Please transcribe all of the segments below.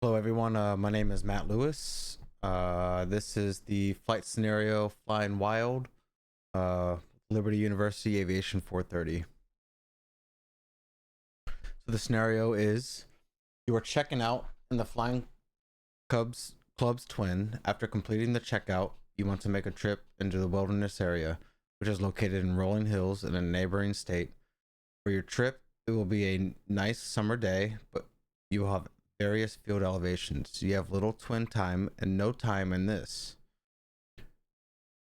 Hello, everyone. My name is Matt Lewis. This is the flight scenario Flying Wild, Liberty University Aviation 430. So the scenario is you are checking out in the Flying Club's twin. After completing the checkout, you want to make a trip into the wilderness area, which is located in Rolling Hills in a neighboring state. For your trip, it will be a nice summer day, but you will have various field elevations. You have little twin time and no time in this.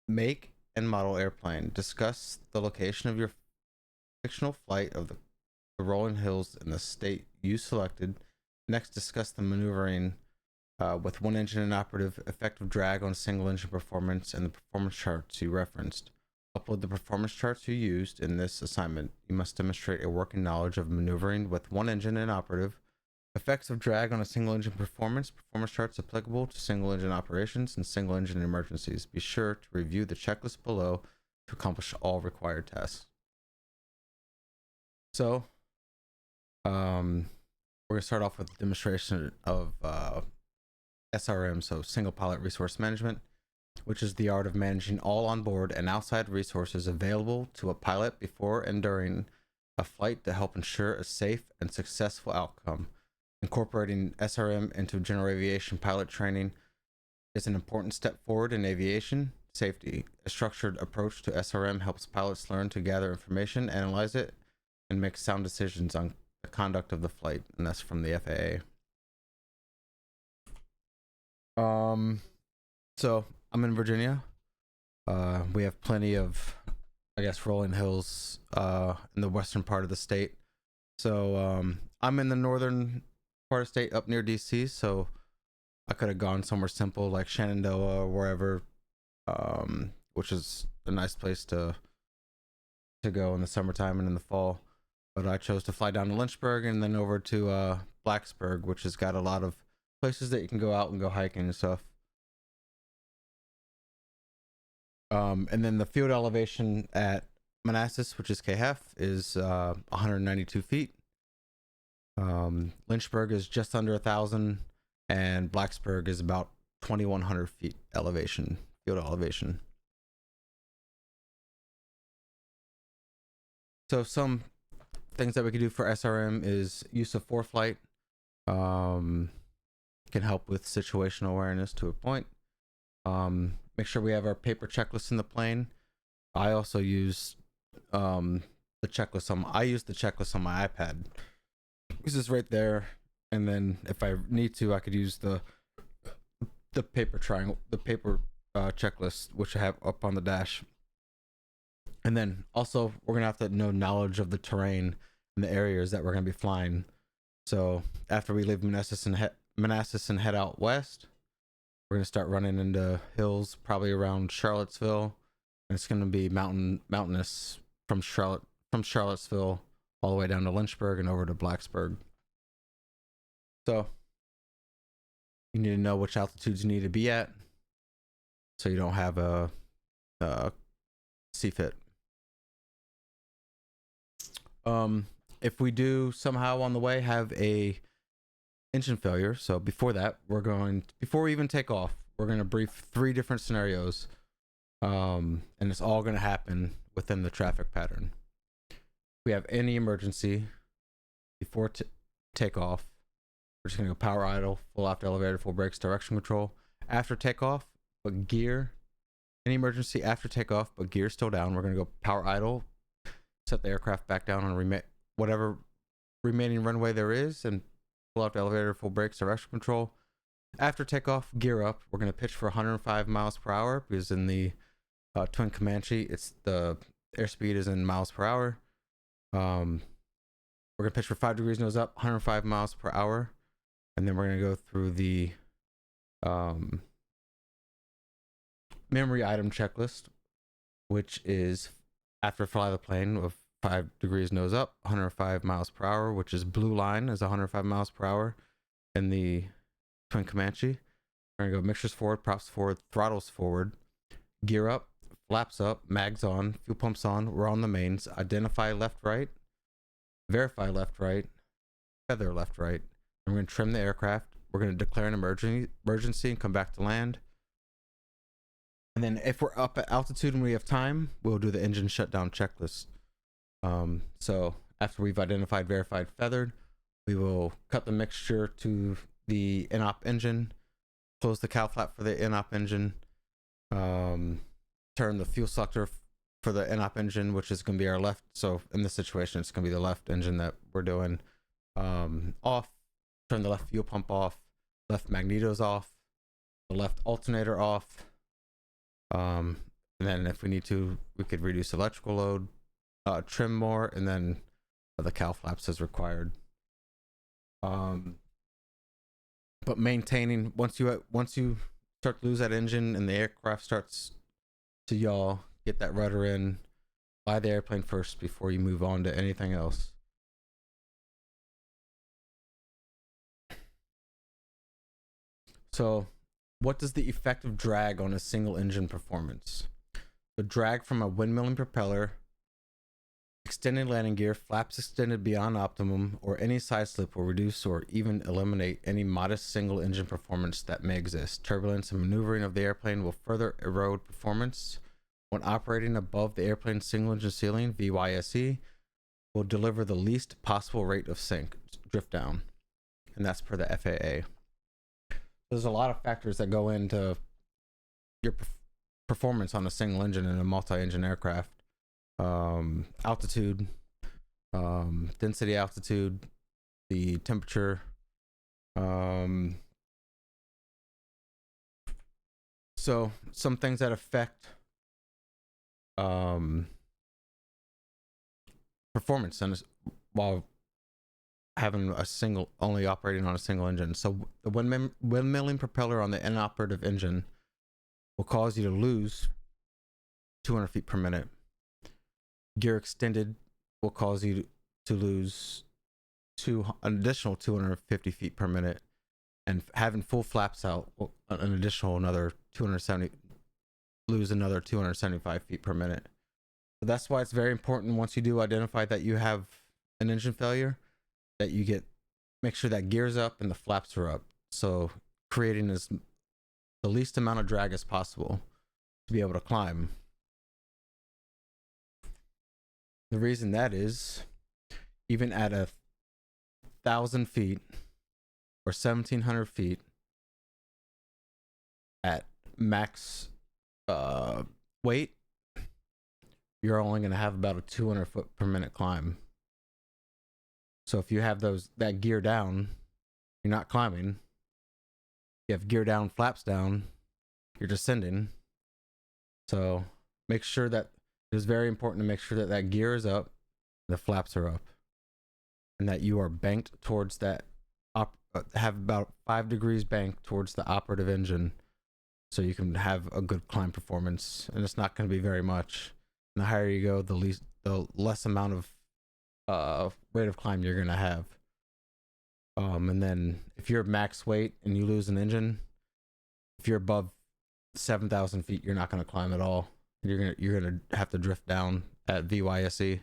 Make and model airplane. Discuss the location of your fictional flight of the rolling hills in the state you selected. Next, discuss the maneuvering with one engine inoperative, effective drag on single engine performance, and the performance charts you referenced. Upload the performance charts you used in this assignment. You must demonstrate a working knowledge of maneuvering with one engine inoperative, effects of drag on a single engine performance charts applicable to single engine operations and single engine emergencies. Be sure to review the checklist below to accomplish all required tasks. So, we're going to start off with a demonstration of SRM, so Single Pilot Resource Management, which is the art of managing all onboard and outside resources available to a pilot before and during a flight to help ensure a safe and successful outcome. Incorporating SRM into general aviation pilot training is an important step forward in aviation safety. A structured approach to SRM helps pilots learn to gather information, analyze it, and make sound decisions on the conduct of the flight, and that's from the FAA. So I'm in Virginia. We have plenty of, rolling hills in the western part of the state. So I'm in the northern part of state up near DC, so I could have gone somewhere simple like Shenandoah or wherever, which is a nice place to go in the summertime and in the fall. But I chose to fly down to Lynchburg and then over to Blacksburg, which has got a lot of places that you can go out and go hiking and stuff. And then the field elevation at Manassas, which is KHEF, is 192 feet. Lynchburg is just under 1,000, and Blacksburg is about 2,100 feet elevation, field elevation. So some things that we could do for SRM is use of ForeFlight. Can help with situational awareness to a point. Make sure we have our paper checklist in the plane. I also use the checklist I use the checklist on my iPad. This is right there, and then if I need to, I could use the paper checklist, which I have up on the dash. And then also we're gonna have to know knowledge of the terrain and the areas that we're gonna be flying. So after we leave Manassas and head out west, we're gonna start running into hills probably around Charlottesville, and it's gonna be mountainous from Charlottesville all the way down to Lynchburg and over to Blacksburg. So you need to know which altitudes you need to be at, so you don't have a CFIT. If we do somehow on the way have a engine failure, so before we even take off, we're going to brief 3 different scenarios, and it's all going to happen within the traffic pattern. If we have any emergency before takeoff, we're just going to go power idle, full aft elevator, full brakes, direction control. After takeoff, but gear, any emergency after takeoff, but gear still down, we're going to go power idle, set the aircraft back down on whatever remaining runway there is, and pull out the elevator, full brakes, direction control. After takeoff, gear up. We're going to pitch for 105 miles per hour because in the Twin Comanche, it's the airspeed is in miles per hour. We're going to pitch for 5 degrees nose up, 105 miles per hour. And then we're going to go through the memory item checklist, which is after fly the plane with 5 degrees nose up, 105 miles per hour, which is blue line is 105 miles per hour in the Twin Comanche. We're gonna go mixtures forward, props forward, throttles forward, gear up, flaps up, mags on, fuel pumps on. We're on the mains. Identify left, right, verify left, right, feather left, right. And we're gonna trim the aircraft. we're going to declare an emergency and come back to land. And then if we're up at altitude and we have time, we'll do the engine shutdown checklist. So after we've identified, verified, feathered, we will cut the mixture to the inop engine, close the cowl flap for the inop engine, turn the fuel selector for the inop engine, which is going to be our left. So in this situation, it's going to be the left engine that we're doing, off, turn the left fuel pump off, left magnetos off, the left alternator off. And then if we need to, we could reduce electrical load, trim more, and then the cowl flaps as required. But maintaining, once you start to lose that engine and the aircraft starts to yaw, get that rudder in, fly the airplane first before you move on to anything else. So what does the effective drag on a single engine performance? The drag from a windmilling propeller, extended landing gear, flaps extended beyond optimum, or any side slip will reduce or even eliminate any modest single engine performance that may exist. Turbulence and maneuvering of the airplane will further erode performance. When operating above the airplane's single engine ceiling, VYSE, will deliver the least possible rate of sink, drift down. And that's per the FAA. There's a lot of factors that go into your performance on a single engine in a multi-engine aircraft. Altitude, density, altitude, the temperature, so some things that affect performance and while having only operating on a single engine. So the windmilling propeller on the inoperative engine will cause you to lose 200 feet per minute. Gear extended will cause you to lose an additional 250 feet per minute, and having full flaps out an additional lose another 275 feet per minute. So that's why it's very important, once you do identify that you have an engine failure, that you make sure that gear's up and the flaps are up, so creating the least amount of drag as possible to be able to climb. The reason that is, even at 1,000 feet or 1,700 feet at max weight, you're only going to have about a 200 foot per minute climb. So if you have that gear down, you're not climbing. You have gear down, flaps down, you're descending. So make sure that it is very important to make sure that that gear is up, the flaps are up, and that you are banked towards that, have about 5 degrees banked towards the operative engine, so you can have a good climb performance. And it's not going to be very much. And the higher you go, the less amount of rate of climb you're going to have. And then if you're max weight and you lose an engine, if you're above 7,000 feet, you're not going to climb at all. You're gonna have to drift down at VYSE.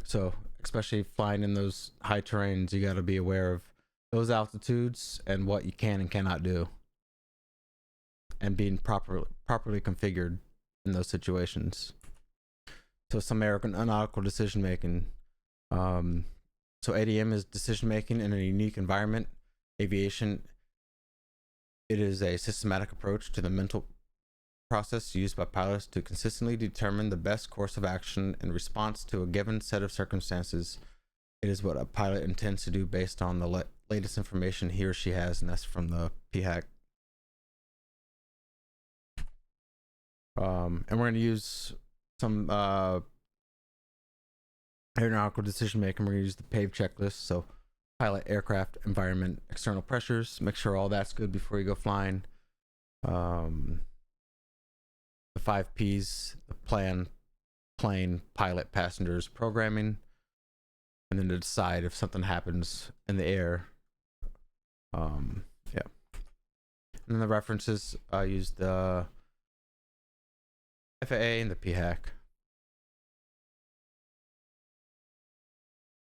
So especially flying in those high terrains, you got to be aware of those altitudes and what you can and cannot do, and being properly configured in those situations. So some aeronautical decision making. So ADM is decision making in a unique environment. Aviation, it is a systematic approach to the mental process used by pilots to consistently determine the best course of action in response to a given set of circumstances. It is what a pilot intends to do based on the latest information he or she has, and that's from the PHAC. And we're going to use some aeronautical decision making. We're going to use the PAVE checklist. So pilot, aircraft, environment, external pressures. Make sure all that's good before you go flying. The 5 P's: the plan, plane, pilot, passengers, programming. And then to decide if something happens in the air. Yeah. And then the references, I used the FAA and the PHAC.